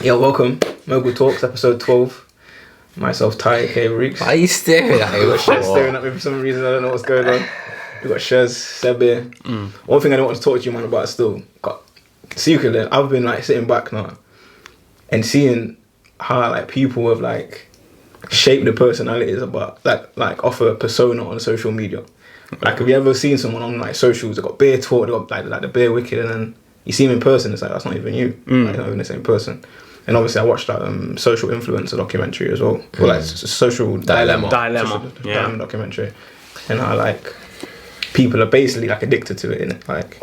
Yo, welcome. Mogul Talks, episode 12. Myself, Ty, aka Reeks. Why are you staring at me? We've got Shez staring at me for some reason. I don't know what's going on. We've got Shez, Seb here. One thing I don't want to talk to you, man, about still. Secretly, I've been like sitting back now and seeing how like people have like shaped the personalities about like offer a persona on social media. Like, have you ever seen someone on like socials that got bare talk, they got like the bare wicked, and then you see them in person, it's like that's not even you. Like, not even the same person. And obviously, I watched that social influencer documentary as well, or like social dilemma documentary, and how like people are basically like addicted to it, innit? Like,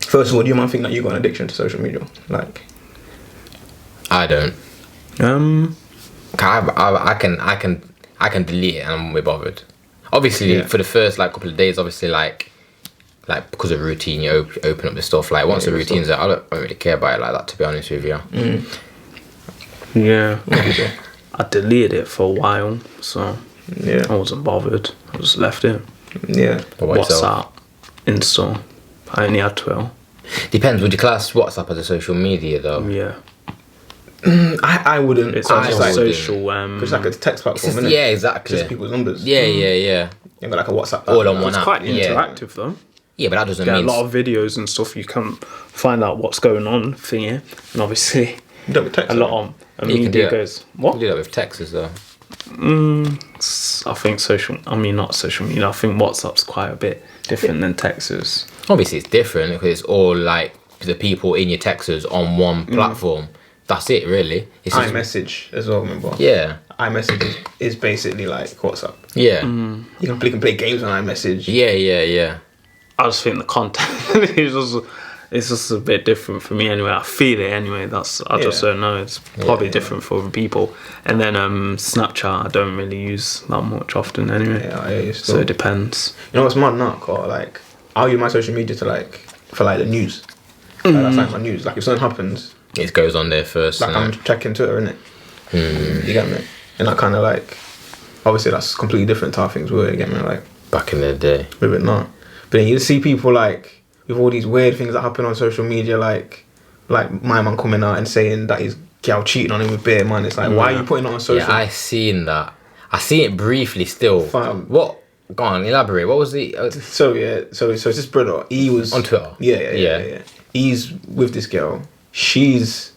first of all, do you mind think that you got an addiction to social media? Like, I don't. I can delete it and I'm way bothered. Obviously, for the first like couple of days, obviously like because of routine, you open up the stuff. Like once the routine's out, I don't really care about it like that, to be honest with you. Yeah, I deleted it for a while, so I wasn't bothered. I just left it. Yeah. WhatsApp, Insta. I only had Twitter. Depends. Would you class WhatsApp as a social media though? Yeah. I wouldn't. It's like a social. It's like a text platform, isn't it? Yeah, exactly. Just people's numbers. Yeah. You got like a WhatsApp. All on one It's app. quite interactive though. Yeah, but that doesn't There are mean a lot of videos and stuff. You can find out what's going on thingy, and obviously You don't text a lot on. And You can do media that. goes you what? do that with texts as though. I think not social media. I think WhatsApp's quite a bit different than texts. Obviously, it's different because it's all like the people in your texts on one platform. That's it, really. It's just, iMessage as well, remember? yeah. iMessage is basically like WhatsApp. Yeah. You can play games on iMessage. Yeah. I just think the content it's just a bit different for me anyway. I feel it anyway. I just don't know. It's probably different for other people. And then Snapchat I don't really use that much often anyway. Yeah, so it depends. You know what's mad now? Or like I'll use my social media to like for like the news. Like, that's like my news. Like if something happens, It goes on there first. like I'm checking Twitter, innit? You get me? And that kind of like obviously that's completely different to how things were. You get me? Like Back in the day. with it now. But then you see people like with all these weird things that happen on social media, like my man coming out and saying that his gal cheating on him with bare man. It's like, why are you putting it on social? Yeah, I seen that. I seen it briefly still. Fam. What? Go on, elaborate. What was the... So it's this brother. He was on Twitter? Yeah. He's with this girl. She's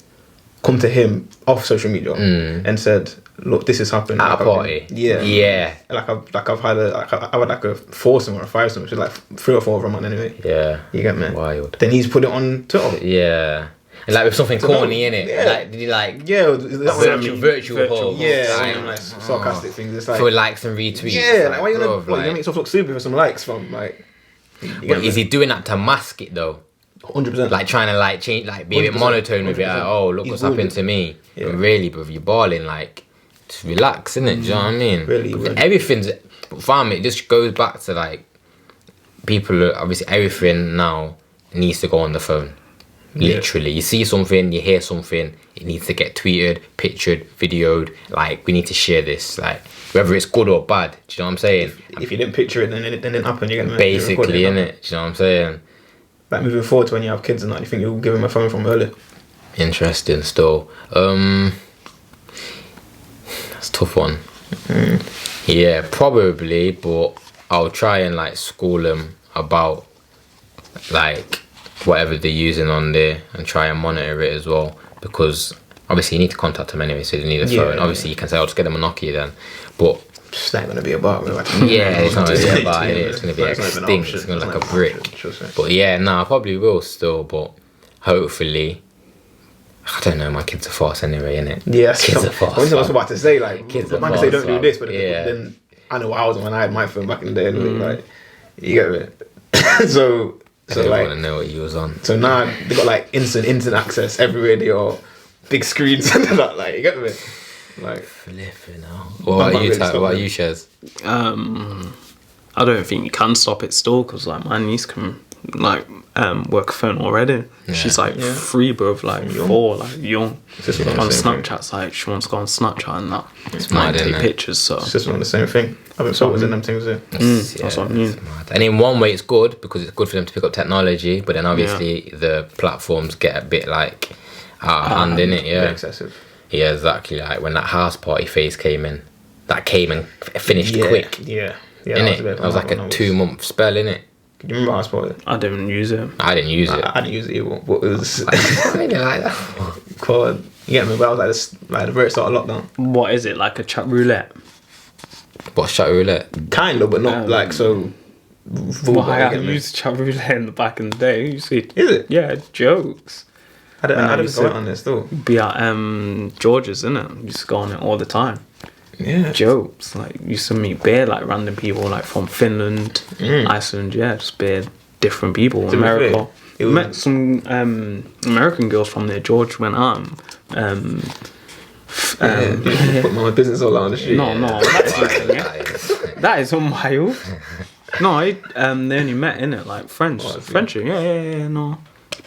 come to him off social media and said, "Look, this has happened At a party? Yeah. I've had a foursome or a fivesome, which is like 3 or 4 of them on anyway. Yeah. You get me? Wild. Then he's put it on Twitter. Yeah. And like with something corny in it. Yeah. Like, did he like... Yeah, Virtual hole. yeah, like sarcastic things. It's like For likes and retweets. yeah, like why you bruv, gonna make yourself look stupid for some likes from like? But is he doing that to mask it though? 100%. Like trying to like change, like be a bit 100%, monotone with it. Like, oh, look He's what's happened wounded. to me. Yeah. And really, bro, you're balling. Like, just relax, innit? Do you know what I mean? Really. Everything's, fam, it just goes back to like people. Obviously, everything now needs to go on the phone. Literally, you see something, you hear something, it needs to get tweeted, pictured, videoed. Like, we need to share this. Like, whether it's good or bad. Do you know what I'm saying? If you didn't picture it, then it didn't happen. You get Basically, innit? Do you know what I'm saying? Like moving forward to when you have kids and that, you think you'll give them a phone from early? Interesting still. That's a tough one. Yeah, probably, but I'll try and like school them about like whatever they're using on there and try and monitor it as well, because obviously you need to contact them anyway, so you need a phone. Obviously you can say, I'll just get them a Nokia then, but it's not gonna be about it. yeah, it's not gonna be about it. It's gonna be extinct. It's gonna be like a brick. But yeah, I probably will still. But hopefully, I don't know. My kids are fast anyway, innit? Yeah, kids are fast. I was about to say like, Kids man are can say don't fast, do this, but yeah. then I know I was when I had my phone back in the day. Anyway, like you get it. So I don't like, want to know what you was on. so now they got like instant access everywhere. They are big screens and that. Like you get me? Like Flipping out. What about you, Ty? What about you, Shez? I don't think you can stop it still, because like my niece can like work a phone already. She's like 3, bruv, like 4, like young. Just what I'm On saying, Snapchat's like she wants to go on Snapchat and that. It's Might mad, take innit? pictures, so it's just on the same thing. I've been photos in them things there. that's what I mean. it's mad. And in one way it's good because it's good for them to pick up technology, but then obviously the platforms get a bit like, out of hand, innit? Bit Yeah. excessive. Yeah, exactly. Like when that house party phase came in, that came and finished quick. Yeah. Innit? That was like a 2-month spell, innit? Do you remember house party? I didn't use it. I didn't use it. I didn't use it either, but it was I didn't like that. God. You get me? But I was like, like the very start of lockdown. What is it, like a chat roulette? What's chat roulette? Kind of, but not like so. Well, I used chat roulette in the back in the day. You see? Is it? Yeah, jokes. I didn't go on this though. Be at George's, innit? Used to go on it all the time. Yeah. Jokes, like used to meet bare like random people like from Finland, Iceland, just bare different people. To be America. fair, it was- Met some American girls from there. George went on. You put my business all out on the street. No, that's nothing, yeah. That is unwild. No, they only met in it like friends, friendship. Yeah, no,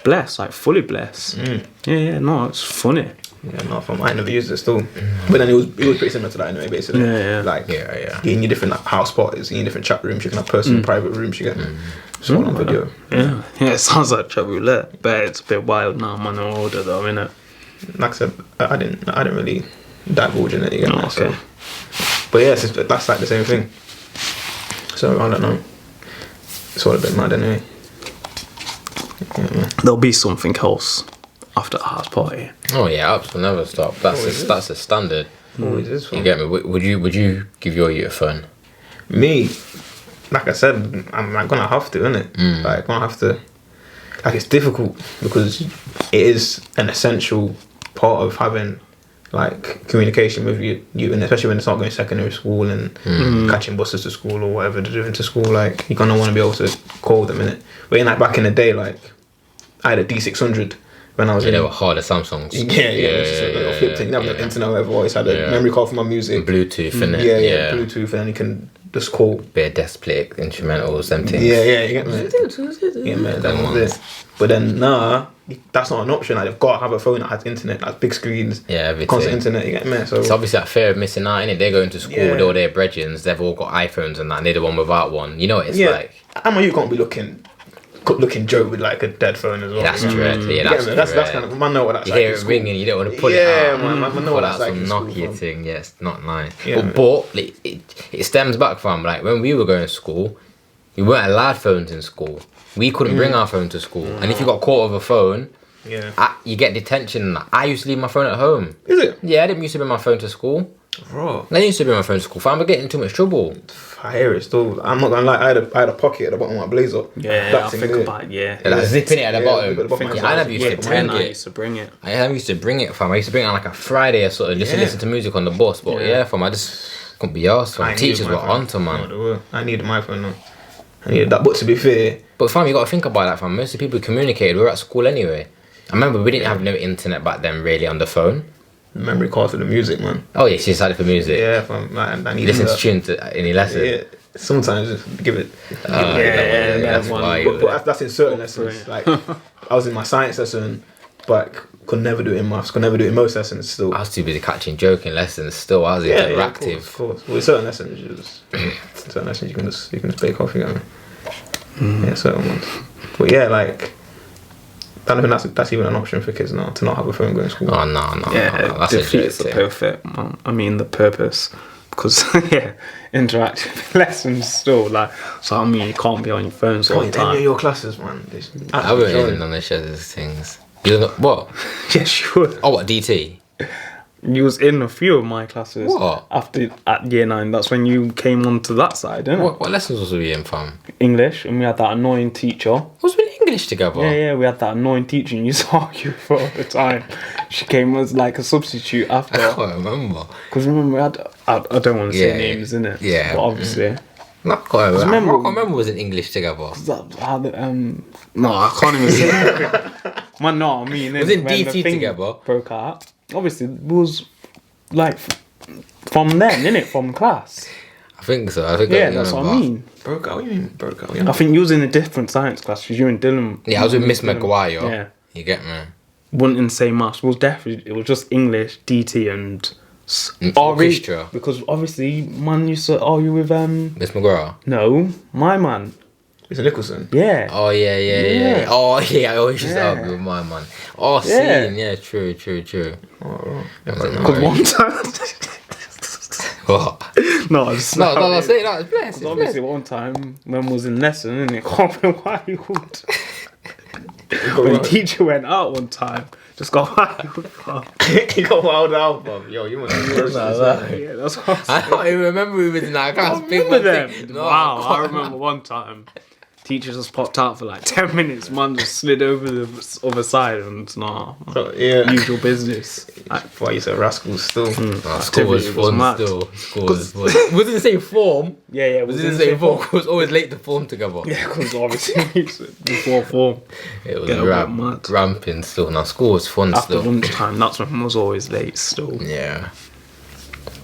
blessed, like fully blessed. Yeah, no, it's funny. Yeah, no, I never used it still. But then it was pretty similar to that anyway, basically. Yeah. Like, Yeah. in your different like, house parties, in your different chat rooms, you can have personal private rooms, you get just all on video. Yeah, it sounds like chat roulette, but it's a bit wild now. I'm older though, innit? Like I said, I didn't really divulge in it, you get me? Okay. So. But yeah, that's like the same thing. So, I don't know. It's all a bit mad anyway. Yeah. There'll be something else after the house party. Oh yeah, ups will never stop. That's a standard. Always is You fun. get me? Would you give your youth a phone? Me, like I said, I'm like gonna have to, innit? Like gonna have to. Like it's difficult because it is an essential part of having like communication with you, and especially when it's not going to secondary school and catching buses to school or whatever they're doing to school. Like you're gonna want to be able to call them, innit? But in like back in the day, like I had a D600 when I was in. They were harder Samsungs. Yeah. Flip thing. Never had internet or whatever. Always had a memory card for my music. Bluetooth, innit? Yeah, Bluetooth, and then you can just call. Bare display instrumentals, them things. Yeah, you get me? Yeah, man, that was it. But then, that's not an option. Like, they've got to have a phone that has internet, like big screens, Yeah, everything. constant internet, you get me? So, It's obviously that fear of missing out, innit? They're going to school Yeah. with all their brethrens, they've all got iPhones and that, and they're the one without one. You know what it's yeah. like? You can't be looking joke with like a dead phone as well. That's you know? dread. Yeah, You that's get me? dread. That's kind of, man know what that's You like. hear in it school. ringing, you don't want to pull it Yeah, out. man, I know Pull what out that's like some in school, Nokia fam. thing, yeah, it's not nice. Yeah, but it stems back from, like, when we were going to school, we weren't allowed phones in school. We couldn't bring our phone to school. And if you got caught with a phone, Yeah. you get detention. I used to leave my phone at home. Is it? Yeah, I didn't used to bring my phone to school. Bro, I used to bring my phone to school. Fam, I get in too much trouble. I hear it still. I'm not gonna lie, I had a pocket at the bottom of my blazer. Yeah, That I thing think there. about it, Like, zipping it at the Yeah, bottom. at the bottom. I never used to bring I it. used to bring it. I used to bring it, fam. I used to bring it on like a Friday or something, just to Yeah. listen to music on the bus. But yeah, fam, I just couldn't be arsed, fam. I Teachers needed were my phone. onto, No, man. they were. I needed my phone now. I needed that. But to be fair, But fam, you got to think about that, fam. Most of the people who communicated were at school anyway. I remember we didn't have no internet back then, really, on the phone. memory card for the music, man. Oh yeah, she decided for music. Yeah, fam. I need Listen to that. tunes in your lesson. Yeah. Sometimes just give it. That's one. why. But that's in certain lessons. Like I was in my science lesson, but could never do it in maths. Could never do it in most lessons. Still. I was too busy catching joking lessons. Still, I was Of interactive. course. Well, certain lessons, you can just bake off. You know. Yeah, certain ones. But yeah, like. I don't think that's even an option for kids now to not have a phone going to school. Oh no, Yeah, that's a joke. defeats the thing. perfect. I mean the purpose, because yeah, interactive lessons still like. So I mean, you can't be on your phones all the Any of time. your classes, man. I wasn't even on the Shez's things. You know what? Yes, you would. Oh, what DT? You was in a few of my classes. What? After at year 9, that's when you came onto that side, didn't it? What lessons was we in, fam? English, and we had that annoying teacher. Was we in English together? Yeah, we had that annoying teacher, and you used to argue for all the time. She came as like a substitute I after. can't remember. Because remember, we had. I don't want to say Yeah, names, innit? yeah. But obviously. No, I can't remember. remember- I can't remember was in English together. That had no, I can't even say it. Man, no, I mean, Was it when the DT thing together? broke out. Obviously, it was like from then, innit? From class. I think so. I think Yeah, I that's what I remember. mean. Broke out. What do you mean broke out? I think you was in a different science class because you and Dylan. Yeah, I was with Miss Maguire. Yeah. You get me? Wouldn't say maths. It was definitely. It was just English, DT, and RE. orchestra. Because obviously, man used to argue with Miss McGraw. No, my man. Mr. Nicholson. Yeah. Oh yeah. Oh yeah, I always used to argue with my man. Oh, Yeah. scene, yeah, true. Oh, right. Because one time. What? No, I just No, say that. It's blessed. Because obviously one time when we was in lesson, innit? Can't remember why he would. When the teacher went out one time, just got wild. He got wild out, bro. Yo, you must be Yeah, that's what I don't even remember we was in that class. Big remember man them. thing. No, Wow, I can't. remember one time. Teacher just popped out for like 10 minutes. Man just slid over the other side and So, yeah. usual business. Why you say rascals still? School was Activity was fun mad. still. School was fun. Was it the same form? Yeah, Was it the same form? It was always late to form together. Yeah, because obviously before form. It was Get a bit mad. ramping still. Now school was fun After still. lunchtime, that's when I was always late still. Yeah.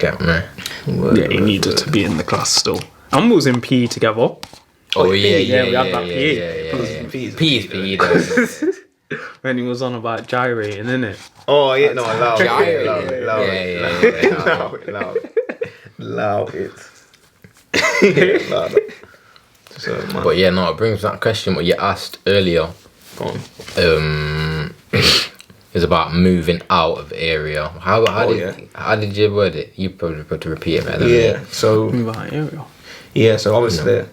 Get me. Yeah, he needed to be in the class still. And we was in PE together. Oh yeah, we had that PE. PE though. When he was on about gyrating, innit? Oh, yeah, no, allow it. Allow it. Yeah, allow it. So, man. But yeah, no, it brings that question what you asked earlier. Go on. Is about moving out of area. How did you word it? You probably put to repeat it better than Yeah, me. so Right, here we go. yeah, so obviously,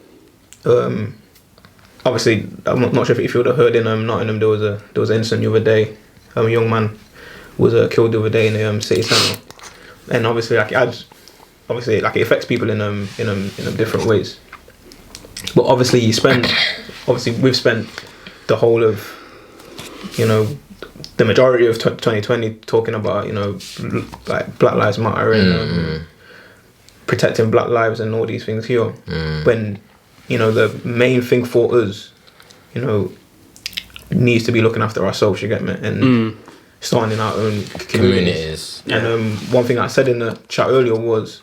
obviously, I'm not sure if you would have heard in Nottingham there was an incident the other day. A young man was killed the other day in the city centre, and obviously like it affects people in different ways. But obviously we've spent the whole of the majority of 2020 talking about like Black Lives Matter and protecting Black lives and all these things here. When the main thing for us, needs to be looking after ourselves. You get me? And starting in our own communities. And one thing I said in the chat earlier was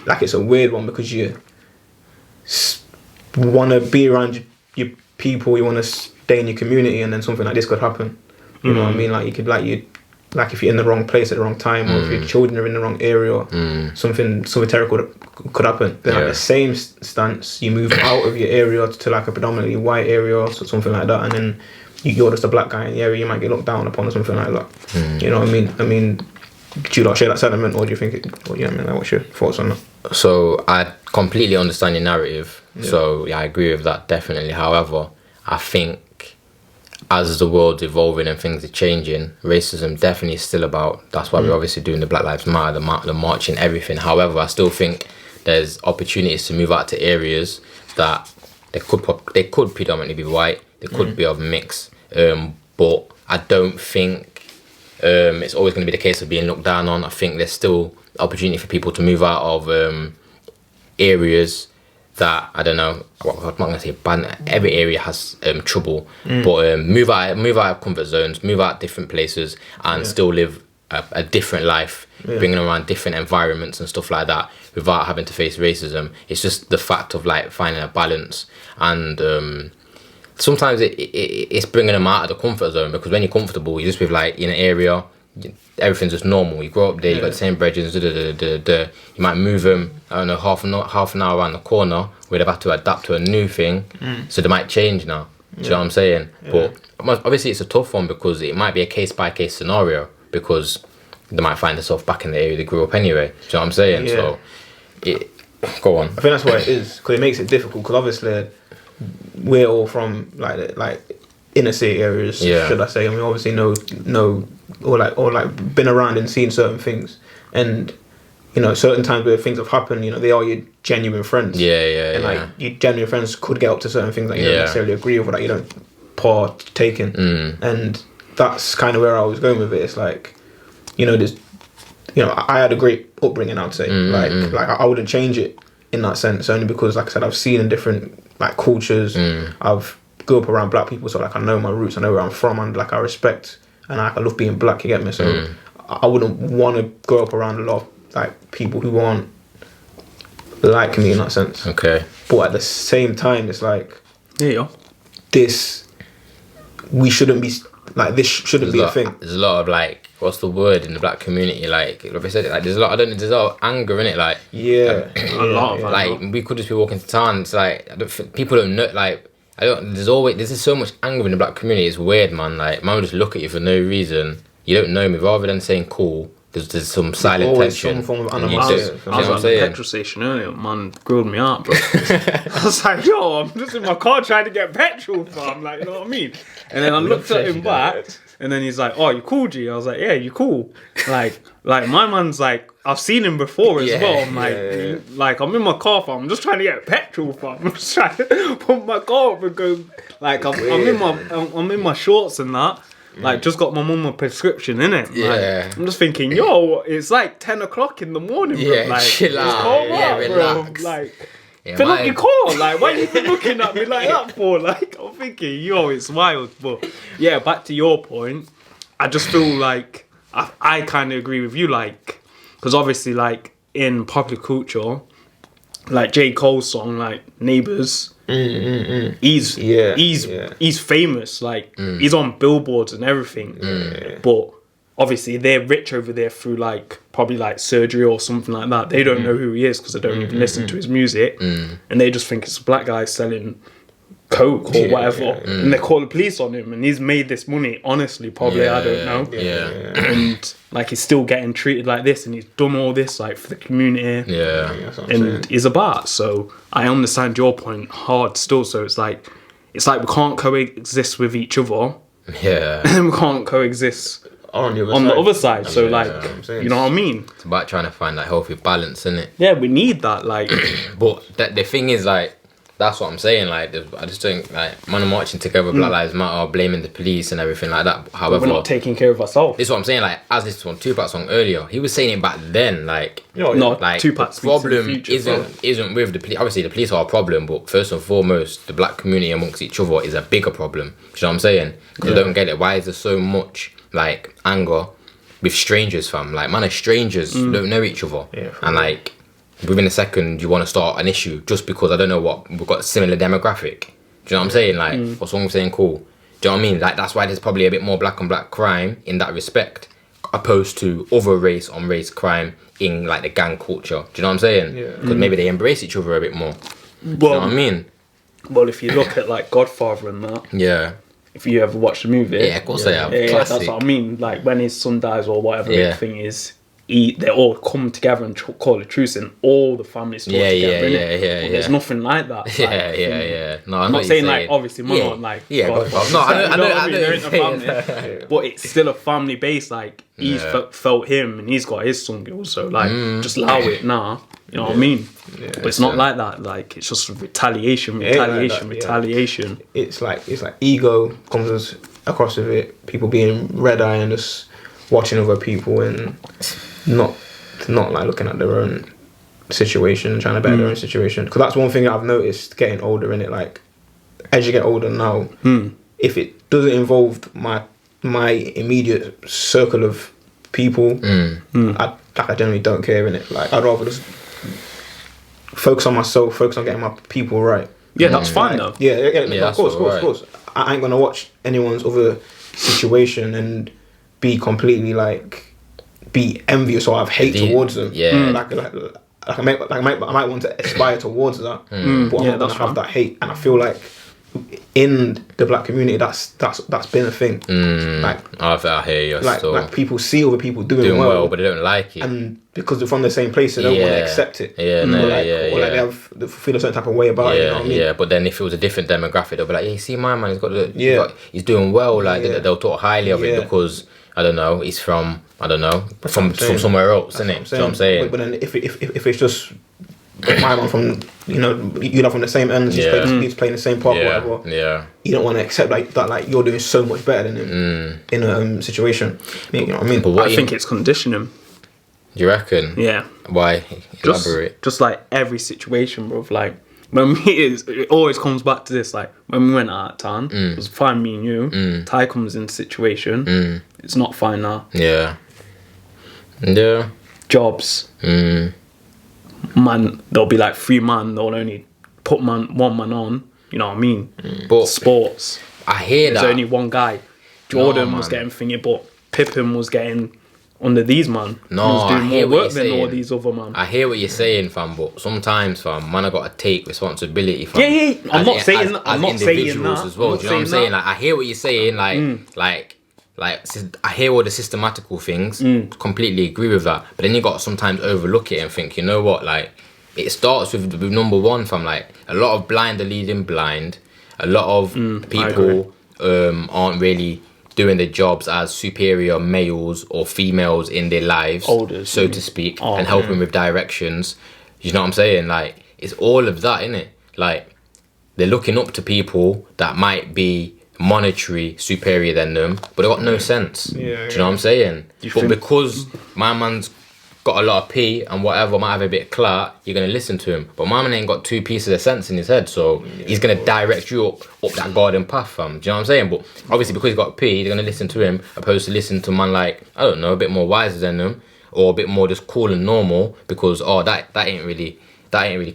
like it's a weird one because you want to be around your people, you want to stay in your community, and then something like this could happen. You know what I mean? Like you could like if you're in the wrong place at the wrong time, or if your children are in the wrong area, something terrible could happen. Then at the same stance, you move out of your area to like a predominantly white area or something like that, and then you're just a black guy in the area, you might get looked down upon or something like that. You know what I mean? I mean, do you not share that sentiment, or do you think it? Or, you know what I mean? Like, what's your thoughts on that? So I completely understand your narrative. Yeah. So yeah, I agree with that definitely. However, I think as the world's evolving and things are changing, racism definitely is still about. That's why we're obviously doing the Black Lives Matter, the march and everything. However, I still think there's opportunities to move out to areas that they could predominantly be white, they could be of mix, but I don't think it's always going to be the case of being looked down on. I think there's still opportunity for people to move out of areas that, I don't know, I'm not going to say ban. Every area has trouble, but move out of comfort zones, move out different places, and still live a different life, bringing around different environments and stuff like that without having to face racism. It's just the fact of like finding a balance, and sometimes it's bringing them out of the comfort zone, because when you're comfortable, you're just with like in an area, everything's just normal. You grow up there, you got the same brethren, you might move them, I don't know, half an hour around the corner where they've had to adapt to a new thing, so they might change now. Do you know what I'm saying? But obviously it's a tough one, because it might be a case by case scenario, because they might find themselves back in the area they grew up anyway. Do you know what I'm saying? So go on. I think that's what it is, because it makes it difficult, because obviously we're all from like inner city areas, should I say? I mean, obviously know or been around and seen certain things, and certain times where things have happened, they are your genuine friends. And your genuine friends could get up to certain things that you don't necessarily agree with, or that you don't partake in. And that's kind of where I was going with it. It's like, there's, I had a great upbringing, I'd say. Like I wouldn't change it in that sense, only because, like I said, I've seen in different like cultures. I've grew up around black people, so like I know my roots, I know where I'm from, and like I respect and I love being black. You get me? So I wouldn't want to grow up around a lot of like people who aren't like me in that sense. Okay. But at the same time, it's like, we shouldn't be like, this shouldn't be a thing. There's a lot of like, what's the word in the black community? Like I said, like there's a lot of anger in it. Like a lot of like we could just be walking to town. It's like people don't know. Like There's so much anger in the black community. It's weird, man. Like, man will just look at you for no reason. You don't know me. Rather than saying cool, there's some silent tension. Some form of And animosity. I was at the petrol station earlier, man grilled me out, bro. I was like, yo, I'm just in my car trying to get petrol, fam. Like, you know what I mean? And then I looked at him back, and then he's like, oh, you cool, G? I was like, yeah, you cool. Like my man's like, I've seen him before as well. I'm like, like, I'm in my car, fam. I'm just trying to get petrol, fam. I'm just trying to pump my car up and go, like, I'm in my shorts and that. Like, just got my mum a prescription, innit? Yeah. Like, I'm just thinking, yo, it's like 10 o'clock in the morning, bro. Yeah, Like, chill it's out. cold Yeah, out, relax. bro. Like, Yeah, fill up your car. Like, why are you even looking at me like that for? Like, I'm thinking, yo, it's wild. But, yeah, back to your point. I just feel like, I kind of agree with you, like, because obviously, like, in popular culture, like J. Cole's song, like, Neighbours, he's famous, like he's on billboards and everything, but obviously they're rich over there through like probably like surgery or something like that. They don't know who he is because they don't even listen to his music, and they just think it's a black guy selling coke or whatever, and they call the police on him, and he's made this money honestly probably, I don't know, and like he's still getting treated like this, and he's done all this like for the community, and he's about. So I understand your point hard still. So it's like we can't coexist with each other, and we can't coexist on the other side. So like, you know what I mean? It's about trying to find that healthy balance, isn't it? Yeah, we need that. Like, but the thing is, like, that's what I'm saying. Like, I just think, like, man, are marching together, Black Lives Matter, blaming the police and everything like that. However, we're not taking care of ourselves. This is what I'm saying. Like, as this one Tupac's song earlier, he was saying it back then. Like, like Tupac the problem isn't with the police. Obviously, the police are a problem, but first and foremost, the black community amongst each other is a bigger problem. Do you know what I'm saying? Because I don't get it. Why is there so much like anger with strangers, fam? Like, man, are strangers don't know each other, and like, within a second you want to start an issue just because I don't know what we've got a similar demographic. Do you know what I'm saying? Like, what's wrong with saying cool? Do you know what I mean? Like, that's why there's probably a bit more black on black crime in that respect, opposed to other race on race crime in like the gang culture. Do you know what I'm saying? Because maybe they embrace each other a bit more. Do you know what I mean? Well, if you look at like Godfather and that, if you ever watch the movie, of course I have. Yeah, that's what I mean. Like, when his son dies or whatever the thing is, they all come together and call a truce, and all the families talk together. There's nothing like that. No, I'm not saying like, obviously, man, not like, no, I know. But it's still a family base. Like, he's felt him, and he's got his son girls. So like, just allow it now. You know what I mean? But it's not like that. Like, it's just retaliation. It's like ego comes across with it. People being red eye and just watching other people and not like looking at their own situation and trying to better their own situation. Because that's one thing that I've noticed getting older, innit? Like, as you get older now, if it doesn't involve my immediate circle of people, I generally don't care, innit? Like, I'd rather just focus on myself, focus on getting my people right. Yeah, that's fine though. Of course. I ain't gonna watch anyone's other situation and be completely like be envious or have hate towards them. I might want to aspire towards that, but I'm not gonna have that hate. And I feel like in the black community, that's been a thing. Like, I hear you. Like people see other people doing well, but they don't like it, and because they're from the same place, they don't want to accept it. They feel a certain type of way about it. You know what I mean? But then if it was a different demographic, they'll be like, "Hey, see, my man, he's doing well." Like, they'll talk highly of it because, I don't know, he's from from somewhere else, isn't it? You know what I'm saying? But then if it's just my man from, you're not from the same end, he's playing the same part, whatever. Yeah. You don't want to accept that like you're doing so much better than him in a situation. You know what I mean? But I think it's conditioning. Do you reckon? Yeah. Why? Elaborate. Just like every situation, bro. Like, when it always comes back to this. Like, when we went out of town, it was fine, me and you. Ty comes in the situation. It's not fine now. Yeah. Jobs. Man, there'll be like 3 man. They'll only put 1 man on. You know what I mean? But sports. I hear There's only one guy. Jordan was getting thingy, but Pippen was getting under these man. No, He was doing I hear more what work you're than all saying. these other man. I hear what you're saying, fam, but sometimes, fam, man, I gotta take responsibility, fam. Yeah. I'm not saying that. as I'm not saying individuals that. as well. I'm Do you not know what I'm saying saying? Like, I hear what you're saying. I hear all the systematical things. Completely agree with that. But then you gotta sometimes overlook it and think, you know what? Like, it starts with number one, fam. Like, a lot of blind are leading blind. A lot of people aren't really doing their jobs as superior males or females in their lives, so to speak, and helping with directions. You know what I'm saying? Like, it's all of that, innit? Like, they're looking up to people that might be monetary superior than them, but they got no sense. Do you know what I'm saying? But because my man's got a lot of P and whatever, might have a bit of clout, you're gonna listen to him. But my man ain't got two pieces of sense in his head, so he's gonna direct you up that garden path, fam. Do you know what I'm saying? But obviously, because he's got P, they're gonna listen to him opposed to listen to a man like, I don't know, a bit more wiser than them, or a bit more just cool and normal, because that ain't really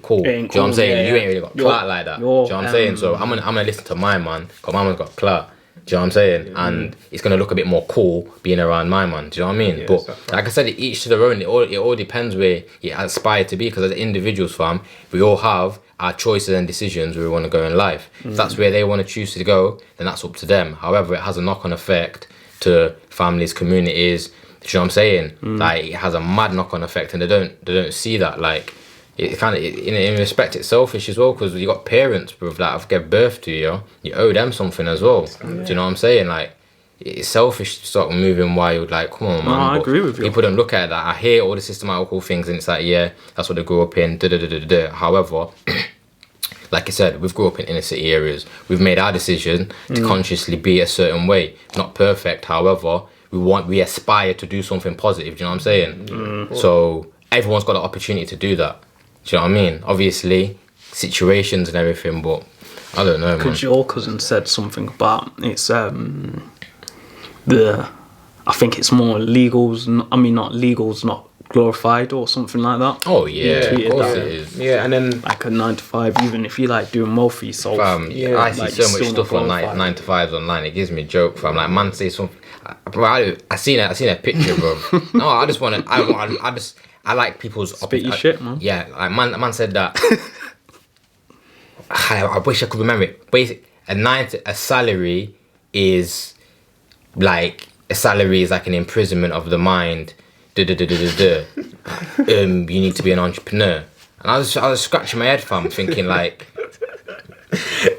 cool. Do you know what I'm saying? You ain't really got clout like that. Do you know what I'm saying? So I'm gonna listen to my man, because my man's got clout. Do you know what I'm saying? And it's gonna look a bit more cool being around my man. Do you know what I mean? But like I said, each to their own. It all depends where you aspire to be. Because as individuals, fam, we all have our choices and decisions where we want to go in life. If that's where they want to choose to go, then that's up to them. However, it has a knock-on effect to families, communities. Do you know what I'm saying? Like, it has a mad knock-on effect, and they don't see that. Like, it kind of, in respect, it's selfish as well, because you got parents, bro, that have given birth to you. You owe them something as well. Do you know what I'm saying? Like, it's selfish to start moving wild. Like, come on, man. No, I agree with you. People don't look at that. I hear all the systematical things, and it's like, yeah, that's what they grew up in. However, like I said, we've grew up in inner city areas. We've made our decision to consciously be a certain way. Not perfect, however, we aspire to do something positive. Do you know what I'm saying? So everyone's got the opportunity to do that. Do you know what I mean? Obviously, situations and everything, but I don't know, man. Because your cousin said something about it's I think it's more legals. I mean, not legals, not glorified or something like that. Oh yeah, of course it is. Yeah, and then like a 9 to 5, even if you like doing more for yourself. I see like, so much still stuff not on glorified. 9 to 5s online. It gives me a joke, fam. Like, man say something. Bro, I seen a picture, bro. No, I like people's Spit your shit, man. Yeah, like man said that. I wish I could remember it. Basic, a salary is like an imprisonment of the mind. You need to be an entrepreneur. And I was scratching my head, fam, thinking like,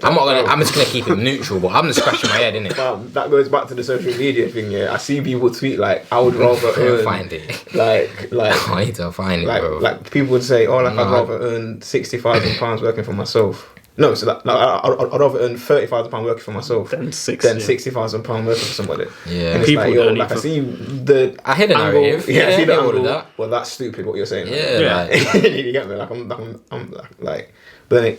I'm just gonna keep it neutral, but I'm just scratching my head, innit? well, that goes back to the social media thing. Yeah, I see people tweet like, I would rather earn Find it. like I need to find it, bro. like people would say, oh, like I'd rather earn £60,000 working for myself. No, so like I'd rather earn £30,000 working for myself Than than 60. £60,000 working for somebody. Yeah. And it's People like, yo, don't like I even- see the I hear the angle. narrative. Yeah, I see the I hear all angle. of that. Well, that's stupid what you're saying. Yeah. Like, You get me? Like I'm like, but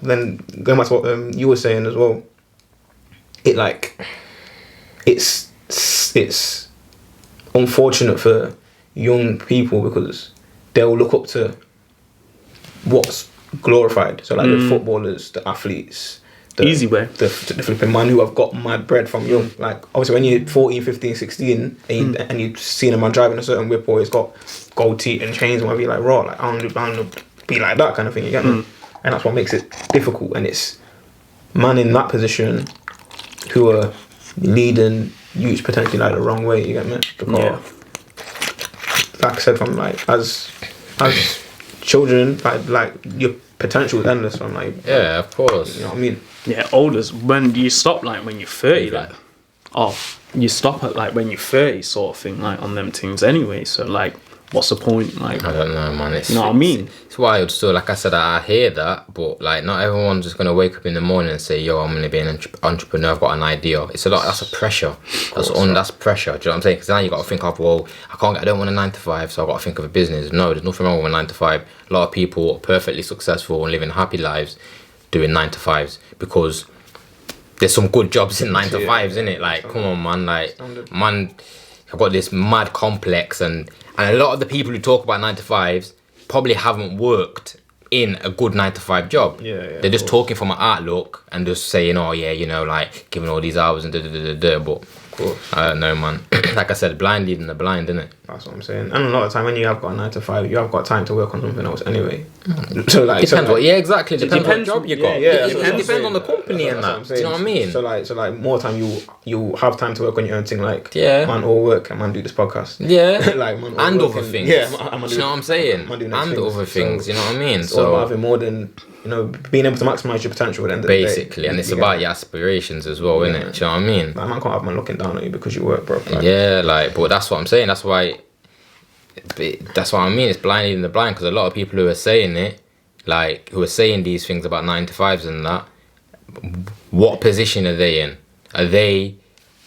then going back to what you were saying as well. It like, it's unfortunate for young people because they'll look up to what's glorified. So like the footballers, the athletes, Easy way. the flipping man who have got mad bread from young. Like obviously when you're 14, 15, 16 and you've seen a man driving a certain whip or he's got gold teeth and chains and whatever, you're like, raw, like I want to be like that kind of thing, you get me? And that's what makes it difficult. And it's man in that position who are leading youths potentially like the wrong way, you get me? Because like I said, from like as children, like your potential is endless. From like, yeah, of course. you know what I mean? Yeah, oldest. When do you stop? Like when you're 30, like, you stop at like when you're 30, sort of thing, like on them things anyway. So like, what's the point? Like, I don't know, man. you know what I mean? It's wild still. Like I said, I hear that, but like not everyone's just gonna wake up in the morning and say, "Yo, I'm gonna be an entrepreneur. I've got an idea." It's a lot. That's a pressure. That's pressure. Do you know what I'm saying? Because now you got to think of, well, I don't want a 9 to 5, so I got to think of a business. No, there's nothing wrong with a 9 to 5. A lot of people are perfectly successful and living happy lives doing 9 to 5s because there's some good jobs in 9 to 5s, innit? Like, come on, man. Like, man, I've got this mad complex and a lot of the people who talk about 9 to 5s probably haven't worked in a good 9 to 5 job. Yeah, They're just talking from an outlook and just saying, oh yeah, you know, like giving all these hours and but I don't know, man. like I said, blind leading the blind, innit? That's what I'm saying. And a lot of time when you have got a 9 to 5, you have got time to work on something else anyway. So like, Depends what, yeah, exactly. Depends what depends- job you got. yeah, it that's what I'm depends saying. on the company and That's that. Do you know what I mean? So like more time you have time to work on your own thing. Like, Yeah. man, all work and man do this podcast. Yeah. Like, man, all And work other and- things. Yeah, Do you know what I'm saying? Man do And next things. other things. So You know what I mean? it's all about having more than, you know, being able to maximize your potential at the end of the day. basically, and it's You about get your aspirations as well, innit? Yeah. Do you know what I mean? Like, man can't have man looking down on you because you work, bro. Like, Yeah, like, but that's what I'm saying. That's why. That's what I mean. It's blind leading the blind, because a lot of people who are saying it, like, who are saying these things about 9 to 5s and that, what position are they in? Are they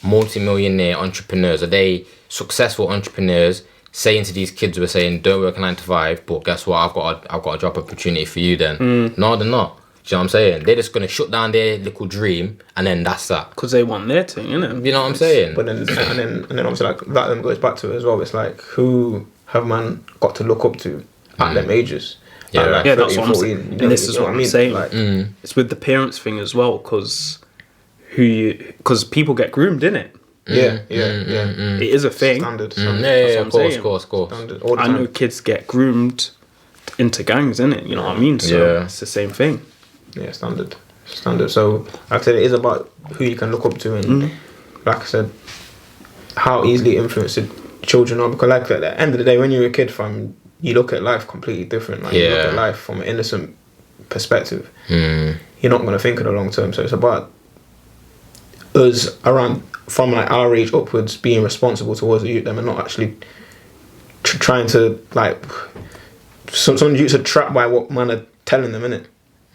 multi-millionaire entrepreneurs? Are they successful entrepreneurs saying to these kids who are saying don't work a 9 to 5, but guess what? I've got a job opportunity for you. Then no, they're not. Do you know what I'm saying? They're just gonna shut down their little dream, and then that's that. Because they want their thing, innit? You know what I'm saying? But then obviously like that then goes back to it as well. It's like, who have man got to look up to at them ages? Yeah. At, like, Yeah, that's 13, what I'm 14, saying. you know, And this you is know what I I'm mean? saying. Like, It's with the parents thing as well, because people get groomed, innit? yeah. It is a thing. Standard. Yeah, That's yeah, what of I'm course. saying. Standard. All the I time. know kids get groomed into gangs, innit? You know what I mean? So Yeah. it's the same thing. Yeah, standard. So like I said, it is about who you can look up to, and like I said, how easily influenced children are. Because like at the end of the day, when you're a kid, fam, you look at life completely different. Like, you look Yeah. at life from an innocent perspective. You're not gonna think of the long term. So it's about us around from like our age upwards being responsible towards the youth, them, and not actually trying to like some youths are trapped by what man are telling them, innit?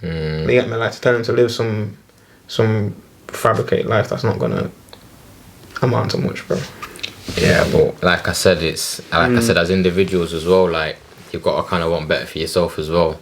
They get me, like, to tell them to live some fabricated life that's not gonna amount to much, bro. Yeah, but like I said, it's like I said, as individuals as well, like, you've got to kind of want better for yourself as well.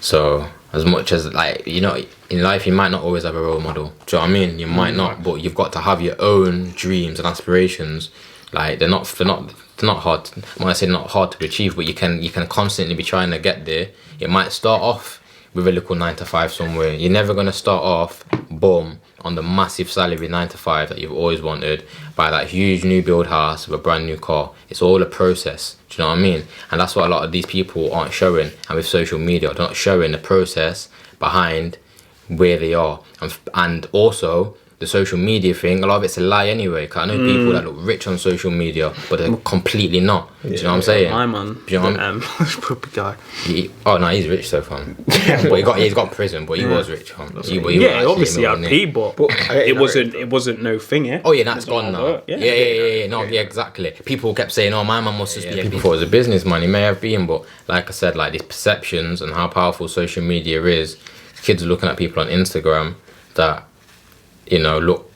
So as much as, like, you know, in life you might not always have a role model. Do you know what I mean? You might not, but you've got to have your own dreams and aspirations. Like, they're not hard. When I say not hard to achieve, but you can constantly be trying to get there. It might start off with a little 9 to 5 somewhere. You're never gonna start off, boom, on the massive salary 9 to 5 that you've always wanted, buy that huge new build house with a brand new car. It's all a process. Do you know what I mean? And that's what a lot of these people aren't showing. And with social media, they're not showing the process behind where they are. And also, the social media thing, a lot of it's a lie anyway. Cause I know people that look rich on social media, but they're completely not. Do you know what I'm saying? My man, Do you know what I mean? probably guy. Oh no, he's rich so far. But he's got prison, but he was rich. Yeah, obviously had P, but it wasn't no thing, yeah. Oh yeah, that's It's not gone now. overt, Yeah. No, yeah, exactly. People kept saying, "Oh, my man must just be." People thought it was a businessman. He may have been, but like I said, like these perceptions and how powerful social media is. Kids are looking at people on Instagram that, you know, look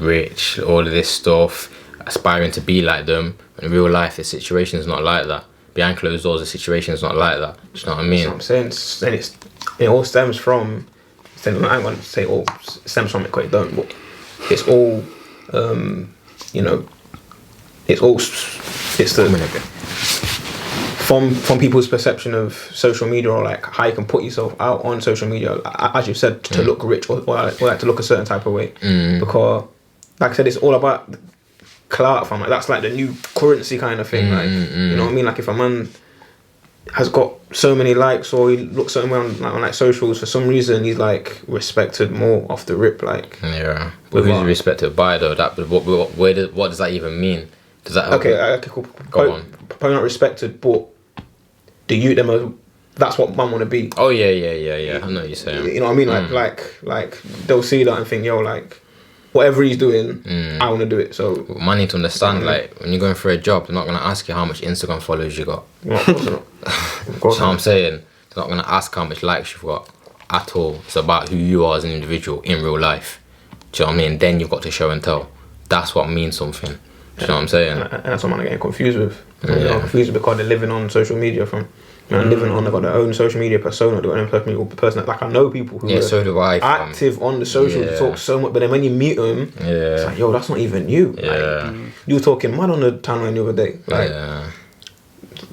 rich, all of this stuff, aspiring to be like them. In real life, the situation is not like that. Behind closed doors, the situation is not like that. Do you know what I mean? That's what I'm saying. And it all stems from. I ain't gonna say it all stems from it, because it don't. But it's all, you know, it's the from people's perception of social media, or like how you can put yourself out on social media, as you said, to look rich or like to look a certain type of way. Because, like I said, it's all about clout. From like that's like the new currency kind of thing. Like, you know what I mean? Like, if a man has got so many likes, or he looks certain way on socials, for some reason he's like respected more off the rip. Like, yeah, but who's respected by though? That what does that even mean? Does that okay, cool. Go on. Probably not respected, but the youth them are, that's what man want to be. Oh yeah. I know what you're saying. You know what I mean? Like they'll see that and think, yo, like whatever he's doing, I want to do it. So Man need to understand, like, when you're going for a job, they're not gonna ask you how much Instagram followers you got. well, of course not. Of course So I'm not. saying they're not gonna ask how much likes you've got at all. It's about who you are as an individual in real life. Do you know what I mean? Then you've got to show and tell. That's what means something. Do you know what I'm saying? And that's what man are getting confused with. They're confused because they're living on social media living on, they've got their own social media persona, they've got their own social media person. Like, I know people who are so do I. active on the social, they talk so much, but then when you meet them, it's like, yo, that's not even you. Like, you were talking mad on the timeline the other day. Like,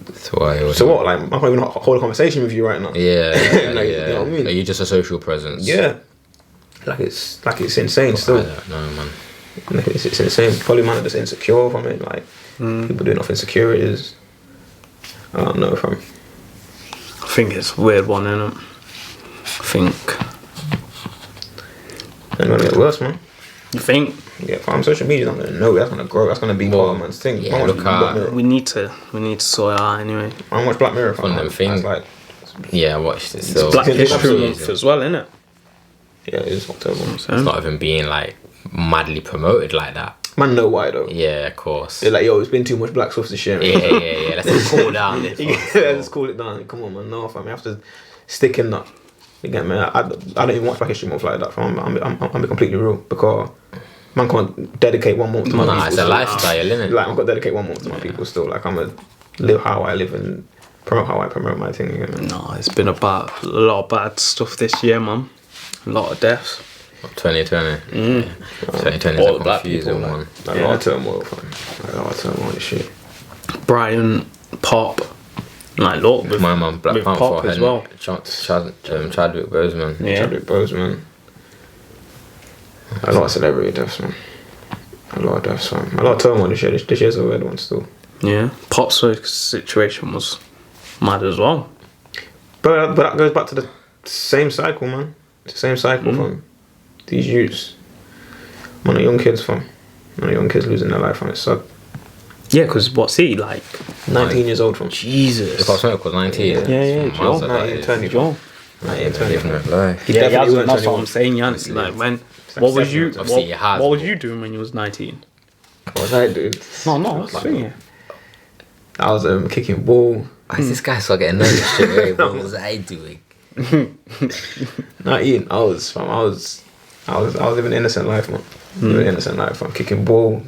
That's why. so what? Like, I can't even hold a conversation with you right now. Like, You know what I mean? Are you just a social presence? Yeah. Like it's insane still. I don't know, man. It's insane. Probably man are just insecure from it. Like people doing off insecurities. I don't know from. I think it's a weird one, isn't it? I think. It's gonna get worse, man. You think? Yeah, from social media, not gonna know. That's gonna grow. That's gonna be part of man's thing. Yeah, Man, look watch Black at- Mirror. We need to sort it out anyway. I watch Black Mirror. One of them things. Like, Yeah, I watched it. So Black it's History absolutely- Month as well, isn't it? yeah, it is October. it's not even being like madly promoted like that. Man, know why though? Yeah, of course. They're like, yo, it's been too much Black stuff this year. Yeah. Let's just cool down this. Yeah, let's call it down. Come on, man. No, fam. You have to stick in that. You get me? I don't even watch Black History Month like that. Fam. I'm completely real because man can't dedicate 1 month to my Nah, people. it's a still. lifestyle, isn't it? Like I'm gonna dedicate 1 month to my people still. Like I'm gonna live how I live and promote how I promote my thing. You get me? No, it's been about a lot of bad stuff this year, man. A lot of deaths. 2020. 2020 is All a the black confusing people, one. Like a lot of turmoil, fam. Like a lot of turmoil and shit. Brian, Pop, like look with, My man, Black with Panther, Pop as well. Chadwick Boseman. Yeah. Chadwick Boseman. A lot of celebrity deaths, man. A lot of deaths, man. A lot of turmoil this year. This year's a weird one still. Yeah. Pop's situation was mad as well. But that goes back to the same cycle, man. It's the same cycle from these youths. Man, the young kids, fam. Man, the young kids losing their life, fam. It's sad. Yeah, because what's he like? 19 years old, fam. Jesus. If I smoke was 19. Yeah, Miles Joe. like that 19, is. 20, Joe. 19, 20. Living a life. He Yeah, definitely weren't that's what 21. I'm saying, yeah. Like when, like what was you? 7, obviously he has, What was but- you doing when you was 19? What was I doing? No, I I was was like, saying. I was kicking ball. Why is this guy still getting noticed straight away? What was I doing? 19. I was living an innocent life, man. Living an innocent life. I'm kicking ball,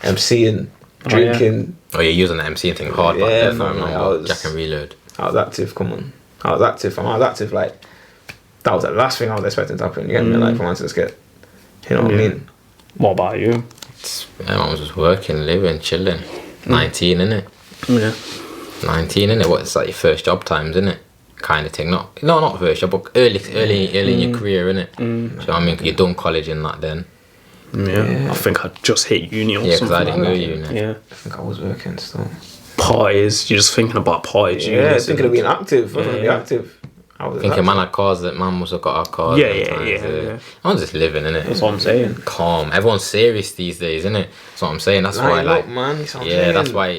MCing, drinking. Oh yeah, using the MC thing hard back Yeah, there. man, I like, I remember was- Jack and Reload. I was active. Come on, I was active. Like that was the last thing I was expecting to happen. You get me? Like, for once, just get. You know what I mean? What about you? Yeah, I was just working, living, chilling. 19, innit? Yeah. 19, innit? What, it's like your first job times, innit? Kind of thing. Not first job, but early in your career, innit? Do you know what I mean? 'Cause you done college and that then. Yeah. I think I just hit uni or Yeah, because something. I didn't go like uni. that. Yeah. I think I was working still. Parties. You're just thinking about parties. Yeah, unis thinking of and- being active. I was gonna be Yeah. active. I was Thinking active. man had cars, that man must have got our cars. Yeah, sometimes, yeah. I was just living, innit? That's what I'm saying. Calm. Everyone's serious these days, innit? That's what I'm saying. That's why, Line like, up, man. That's what I'm yeah, that's saying. why.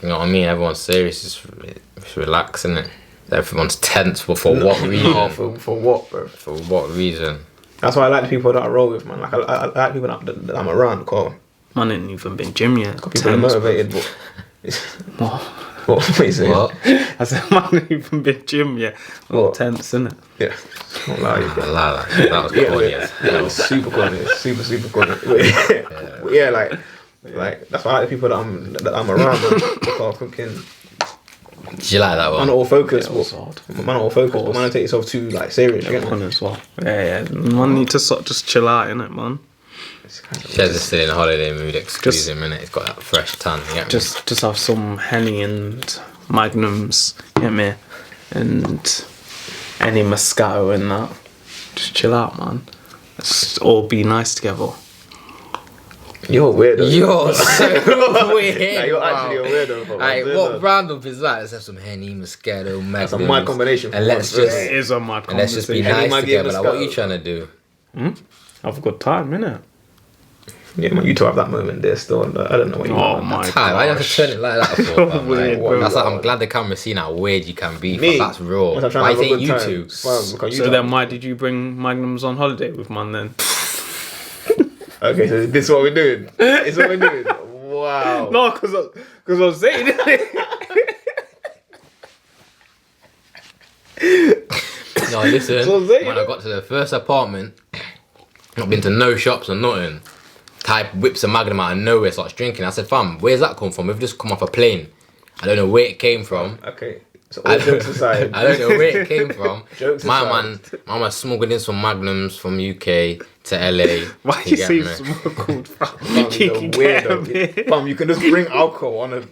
You know what I mean? Everyone's serious. It's relax, innit? Everyone's tense, but for what reason? No, for what, bro? For what reason? That's why I like the people that I roll with, man. Like I like people that I'm around. Cause Man ain't even been gym yet. people are motivated, but. What? What are you saying? What? I said, man ain't even been gym yet. All What? tense, innit? Yeah. Not lie, I like that. That was Yeah, corny yeah, as yeah, hell. super corny, super corny. But yeah, like that's why I like the people that I'm around. Because fucking Did you like that man, one? all focus, Yeah, it was but man, all focus, but man, don't take yourself too like serious. You get Fun me? as well. Yeah. Man need to sort of just chill out, innit, man? Shez is still in a holiday mood. Excuse Just- him, innit? He's got that fresh tan. You get me? Just have some Henny and Magnums, get me? And any Moscato and that. Just chill out, man. Let's all be nice together. You're weird. though. You're so weird. Like, you're bro. actually a weirdo. Bro. Like, Like, what roundup is that? Let's have some Henny, Moscato, Magnums. That's a mad combination. And let's for once, just isn't it? It is a mad and let's just be conversation. Henny, nice Maggi, together. and Like, what are you Moscato. trying to do? Have a good time, innit? Yeah, man, you two have that moment there still. I don't know what you Oh want. my Time. I have to gosh. turn it like that for. fam. Weird, Like, bro. that's like, I'm glad the camera's seen how weird you can be. Me? Fam. That's raw. Once I'm trying Why to have a ain't good you time. two? Well, because you So two- then why did you bring Magnums on holiday with man then? Okay, so this is what we're doing. This is what we're doing. Wow. No, because I was saying No, listen. So I'm saying- When I got to the first apartment, not been to no shops or nothing. Type whips a Magnum out of nowhere, starts drinking. I said, fam, where's that come from? We've just come off a plane. I don't know where it came from. Okay. So all jokes aside, I don't know where it came from. Jokes my aside. man smuggled in some Magnums from UK to LA. Why to you get say me. smuggled? Fam, he's You a can get a weirdo. bit. Fam, you can just bring alcohol on a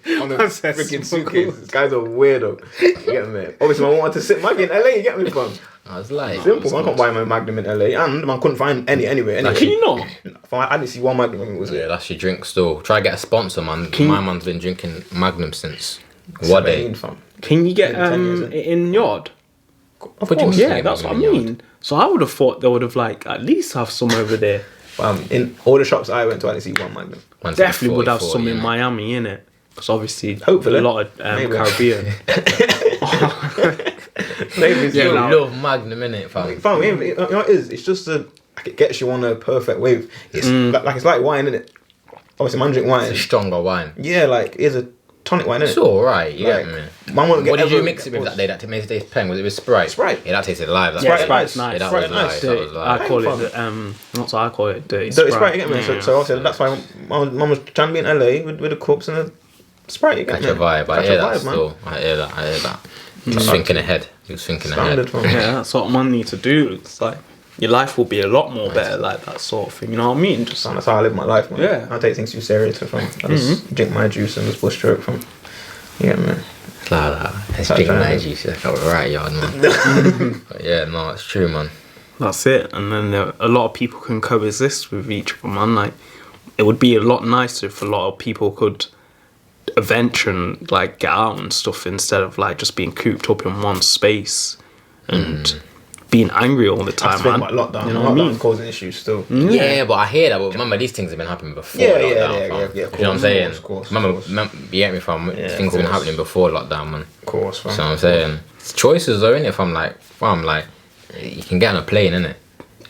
said freaking smuggled. suitcase. This guy's a weirdo. You get me? Obviously, I wanted to sit Mag in LA. You get me, fam? I was like, Simple. I can't buy my Magnum in LA, and man couldn't find any anywhere. Anyway. Can you not? Fam, I didn't see one Magnum when it was yeah, there. that's your drink still. Try to get a sponsor, man. My man's been drinking Magnum since what 17, day? fam? Can you get Maybe 10 years, innit? in yard? Of What do you course. mean? Yeah, that's what I mean. So I would have thought they would have like at least have some over there. In all the shops I went to, I didn't see one Magnum. Man's Definitely like would have 40, some in innit? Miami, innit? Because obviously, Hopefully. a lot of Maybe. Caribbean. Maybe it's Yeah, still- love Magnum, innit, fam? Fam, you know what it is? It's just it gets you on a perfect wave. It's like it's like wine, innit? Obviously, man drink wine. It's a stronger wine. Yeah, like it's a tonic wine, innit? It's alright, you Like, get me? man won't get What did you ever- mix it with that day that made it taste plain? Was it with Sprite? Sprite. Yeah, that tasted live. That Yeah, was Sprite's Yeah, nice. that Sprite's was live. nice. That was I live. call Fam. it that's what I call it. Dirty Dirty Sprite. Sprite, you get me? Yeah. So obviously that's why mum was trying to be in LA with the cups and the Sprite, you get Catch me? a vibe. I Catch hear a that vibe, still. I hear that. He was thinking ahead. He was thinking Standard, ahead. fam. Yeah, that's what man need to do. It's like your life will be a lot more better, like that sort of thing. You know what I mean? Just That's how I live my life, man. Yeah. I don't take things too serious, fam. I just drink my juice and just push through it, fam. You get me? Like that. Let's Such drink a- my juice. Like a right yard, man. But yeah, no, it's true, man. that's it. And then a lot of people can coexist with each other, man. Like it would be a lot nicer if a lot of people could venture and like get out and stuff instead of like just being cooped up in one space and being angry all the I time, think man. about lockdown. You know what I mean? Causing issues still. Yeah, but I hear that. But remember, these things have been happening before Yeah, lockdown, yeah, fam. yeah, You know what I'm course, saying? of course, Remember, course. you get me, fam? Yeah, Things have been course. happening before lockdown, man. Of course, fam. You know what I'm saying? It's choices though, innit? Fam, like, you can get on a plane, innit?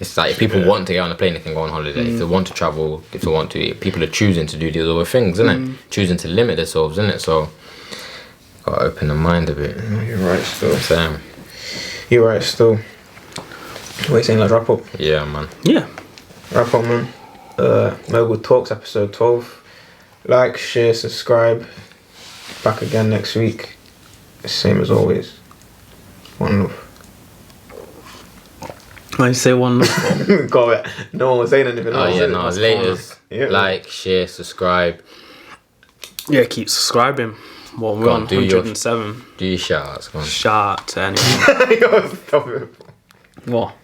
It's like if people want to get on a plane, they can go on holiday. If they want to travel, if they want to, people are choosing to do these other things, innit? Choosing to limit themselves, innit? So, gotta open the mind a bit. You're right still. Same. You're right still. What are you saying? Let's wrap up. Yeah, man. Yeah. Wrap up, man. Mogul Talks, episode 12. Like, share, subscribe. Back again next week. Same as always. One love. I say one. Got it. No one was saying anything. Oh, yeah, no, later. Yeah. Like, share, subscribe. Yeah, keep subscribing. Well, we're Go on on, do your- 107. Do your shout outs, come on. Shout out to anyone. Yo, stop it. What?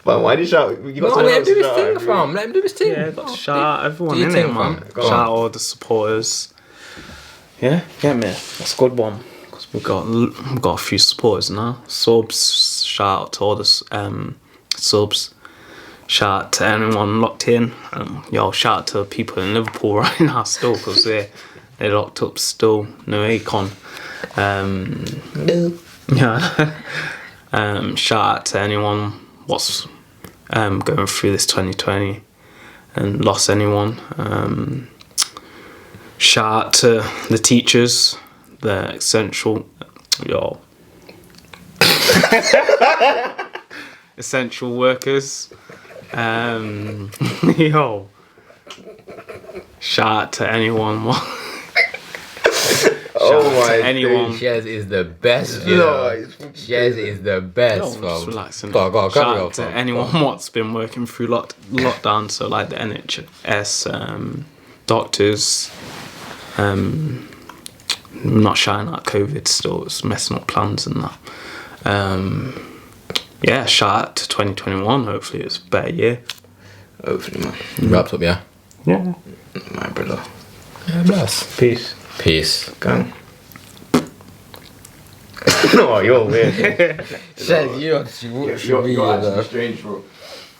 But why did you shout? You got No, someone let him else do to his shout thing, out, fam. Let him do his thing. Yeah, got to shout out everyone do your in thing, it, man. fam. Go Shout on. out all the supporters. Yeah, get me. That's a good one. Because we've got a few supporters now. Subs. Shout out to all the subs. Shout out to anyone locked in. Yo, shout out to people in Liverpool right now still because they're locked up still. No Akon. Yeah. Shout out to anyone what's going through this 2020 and lost anyone. Shout out to the teachers, the essential essential workers. Yo. Shout out to anyone. Oh Shout out my to anyone. Shez is the best, you No, know. it's- Shez is the best, Just fam. relaxing. Go on, Shout carry on, out to fam. anyone what's been working through lockdown, so like the NHS, doctors. I'm not shouting out COVID still, it's messing up plans and that. Yeah, shout out to 2021, hopefully it's a better year. Hopefully, man. Wraps up, yeah? Yeah. My brother. Yeah, bless. Peace. Peace. Gang. No, you're weird. Shez, you You're actually strange, bro.